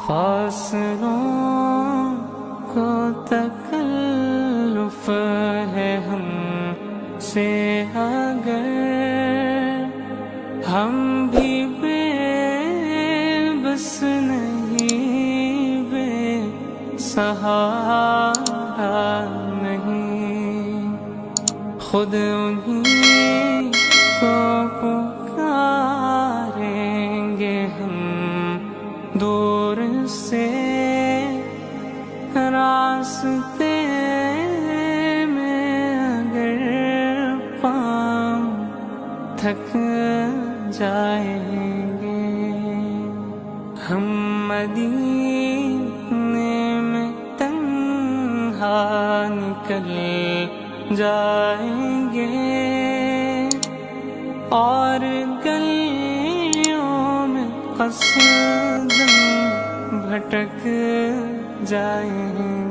فاصلوں کو تکلف ہے ہم سے اگر ہم بھی بے بس نہیں، بے سہارا نہیں، خود انہیں کو پکاریں گے ہم دور سے، راستے میں اگر پاؤں تھک جائیں گے، ہم مدینے میں تنہا نکل جائیں گے اور گلیوں میں قصداً بھٹک جائیں